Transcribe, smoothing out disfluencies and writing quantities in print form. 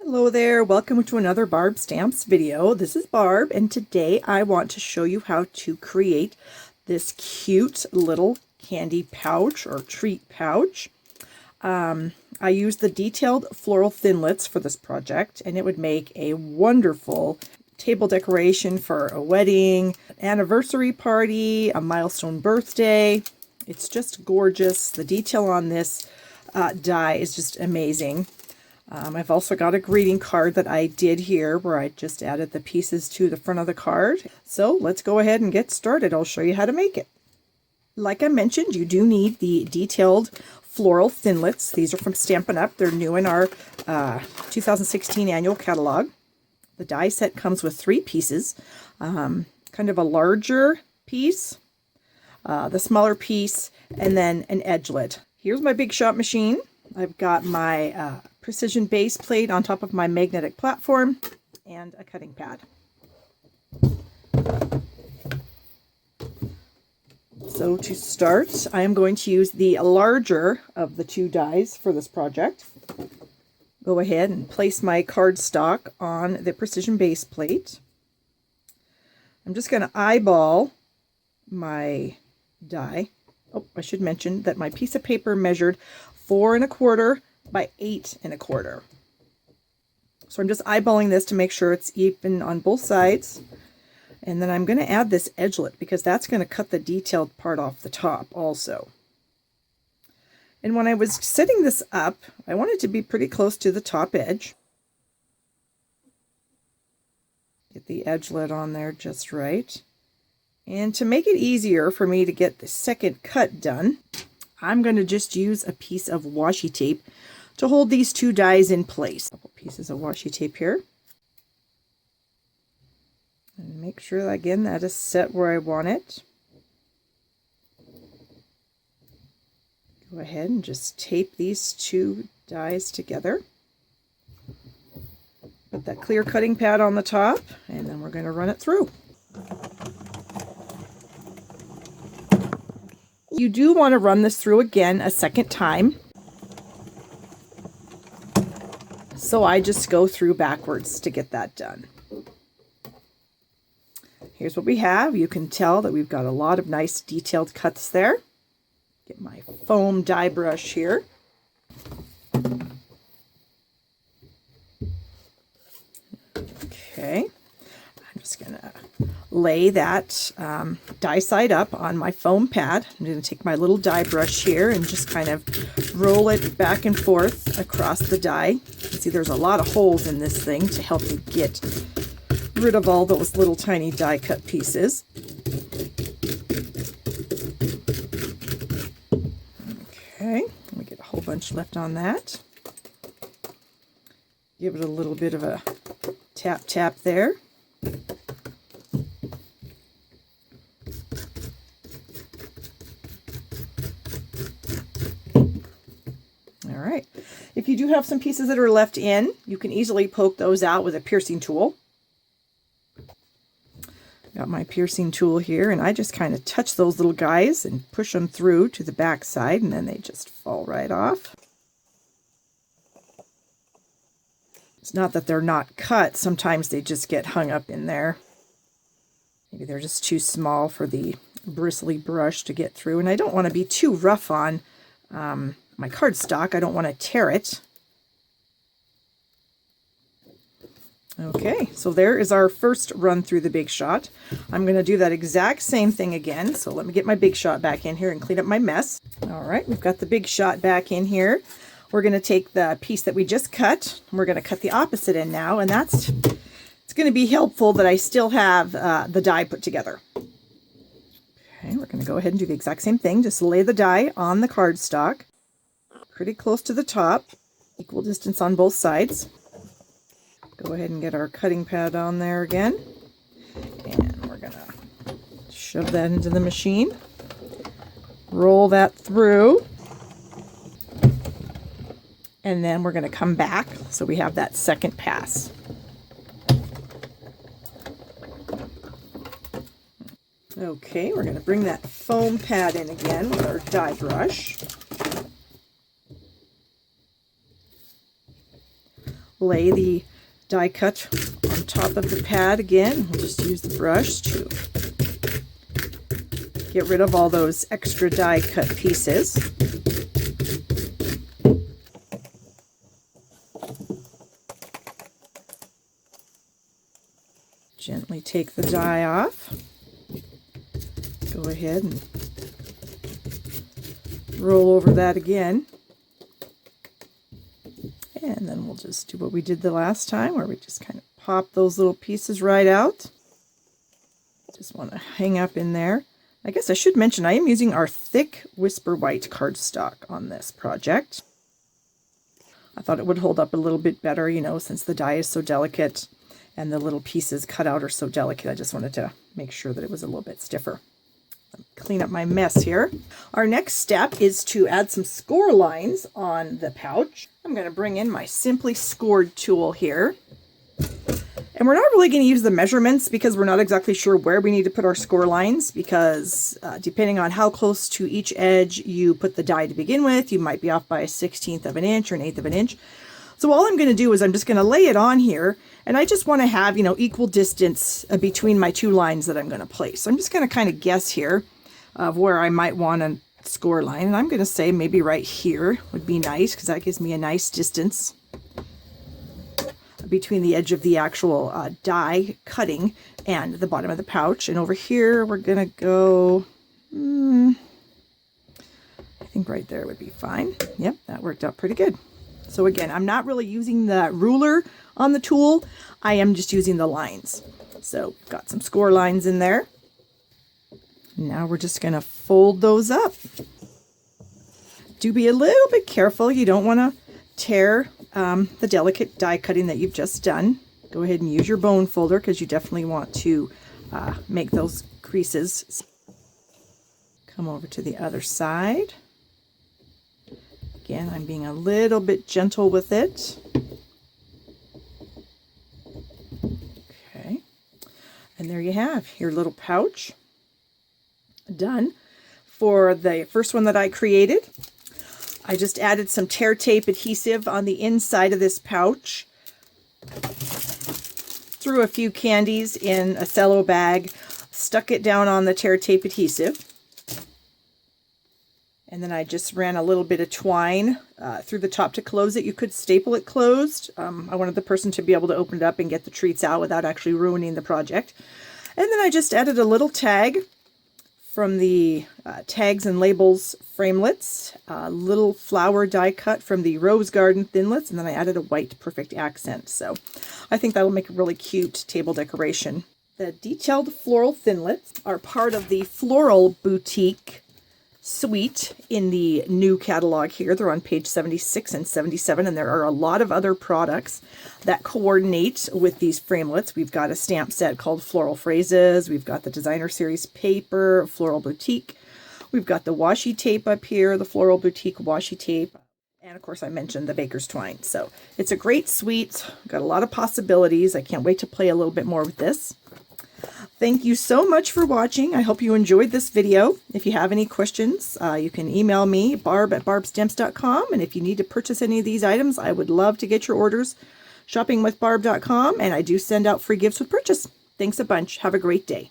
Hello there, welcome to another Barb Stamps video. This is Barb, and today I want to show you how to create this cute little candy pouch or treat pouch. I used the detailed Floral Thinlits for this project, and it would make a wonderful table decoration for a wedding, anniversary party, a milestone birthday. It's just gorgeous. The detail on this die is just amazing. I've also got a greeting card that I did here where I just added the pieces to the front of the card. So let's go ahead and get started. I'll show you how to make it. Like I mentioned, you do need the detailed Floral Thinlits. These are from Stampin' Up. They're new in our 2016 annual catalog. The die set comes with 3 pieces, kind of a larger piece, the smaller piece, and then an edgelet. Here's my Big Shot machine. I've got my precision base plate on top of my magnetic platform and a cutting pad. So to start, I am going to use the larger of the 2 dies for this project. Go ahead and place my cardstock on the precision base plate. I'm just going to eyeball my die. Oh, I should mention that my piece of paper measured 4 1/4 by 8 1/4. So I'm just eyeballing this to make sure it's even on both sides. And then I'm going to add this edgelet because that's going to cut the detailed part off the top also. And when I was setting this up, I wanted to be pretty close to the top edge. Get the edgelet on there just right. And to make it easier for me to get the second cut done, I'm going to just use a piece of washi tape to hold these 2 dies in place. A couple pieces of washi tape here. And make sure, again, that is set where I want it. Go ahead and just tape these 2 dies together. Put that clear cutting pad on the top, and then we're going to run it through. You do want to run this through again a second time. So I just go through backwards to get that done. Here's what we have. You can tell that we've got a lot of nice detailed cuts there. Get my foam die brush here. Okay. I'm just going to lay that die side up on my foam pad. I'm going to take my little die brush here and just kind of roll it back and forth across the die. You can see there's a lot of holes in this thing to help you get rid of all those little tiny die cut pieces. Okay, we get a whole bunch left on that. Give it a little bit of a tap tap there. Alright, if you do have some pieces that are left in, you can easily poke those out with a piercing tool. Got my piercing tool here, and I just kind of touch those little guys and push them through to the back side, and then they just fall right off. It's not that they're not cut, sometimes they just get hung up in there. Maybe they're just too small for the bristly brush to get through, and I don't want to be too rough on my cardstock. I don't want to tear it. Okay, so there is our first run through the Big Shot. I'm going to do that exact same thing again. So let me get my Big Shot back in here and clean up my mess. All right, we've got the Big Shot back in here. We're going to take the piece that we just cut, and we're going to cut the opposite end now, and it's going to be helpful that I still have the die put together. Okay, we're going to go ahead and do the exact same thing. Just lay the die on the cardstock, pretty close to the top, equal distance on both sides. Go ahead and get our cutting pad on there again, and we're going to shove that into the machine, roll that through, and then we're going to come back so we have that second pass. Okay, we're going to bring that foam pad in again with our die brush. lay the die cut on top of the pad again. We'll just use the brush to get rid of all those extra die cut pieces. Gently take the die off. Go ahead and roll over that again. And then we'll just do what we did the last time, where we just kind of pop those little pieces right out. Just want to hang up in there. I guess I should mention I am using our thick Whisper White cardstock on this project. I thought it would hold up a little bit better, you know, since the die is so delicate and the little pieces cut out are so delicate. I just wanted to make sure that it was a little bit stiffer. Clean up my mess here. Our next step is to add some score lines on the pouch. I'm going to bring in my Simply Scored tool here. And we're not really going to use the measurements because we're not exactly sure where we need to put our score lines, because depending on how close to each edge you put the die to begin with, you might be off by a 1/16 of an inch or an 1/8 of an inch. So all I'm going to do is I'm just going to lay it on here, and I just want to have, you know, equal distance between my two lines that I'm going to place. So I'm just going to kind of guess here of where I might want a score line, and I'm going to say maybe right here would be nice, because that gives me a nice distance between the edge of the actual die cutting and the bottom of the pouch. And over here we're going to go, I think right there would be fine. Yep, that worked out pretty good. So again, I'm not really using the ruler on the tool. I am just using the lines. So got some score lines in there. Now we're just going to fold those up. Do be a little bit careful. You don't want to tear the delicate die cutting that you've just done. Go ahead and use your bone folder, because you definitely want to make those creases. Come over to the other side. Again, I'm being a little bit gentle with it. Okay, and there you have your little pouch done. For the first one that I created, I just added some tear tape adhesive on the inside of this pouch, threw a few candies in a cello bag, stuck it down on the tear tape adhesive, and then I just ran a little bit of twine through the top to close it. You could staple it closed. I wanted the person to be able to open it up and get the treats out without actually ruining the project. And then I just added a little tag from the Tags and Labels Framelits, a little flower die cut from the Rose Garden Thinlits, and then I added a white perfect accent. So I think that'll make a really cute table decoration. The detailed Floral Thinlits are part of the Floral Boutique suite in the new catalog here. They're on page 76 and 77, and there are a lot of other products that coordinate with these framelits. We've got a stamp set called Floral Phrases. We've got the Designer Series paper, Floral Boutique. We've got the washi tape up here, the Floral Boutique washi tape. And of course I mentioned the Baker's Twine. So it's a great suite. Got a lot of possibilities. I can't wait to play a little bit more with this. Thank you so much for watching. I hope you enjoyed this video. If you have any questions, you can email me, barb@barbstamps.com. And if you need to purchase any of these items, I would love to get your orders. Shoppingwithbarb.com, and I do send out free gifts with purchase. Thanks a bunch. Have a great day.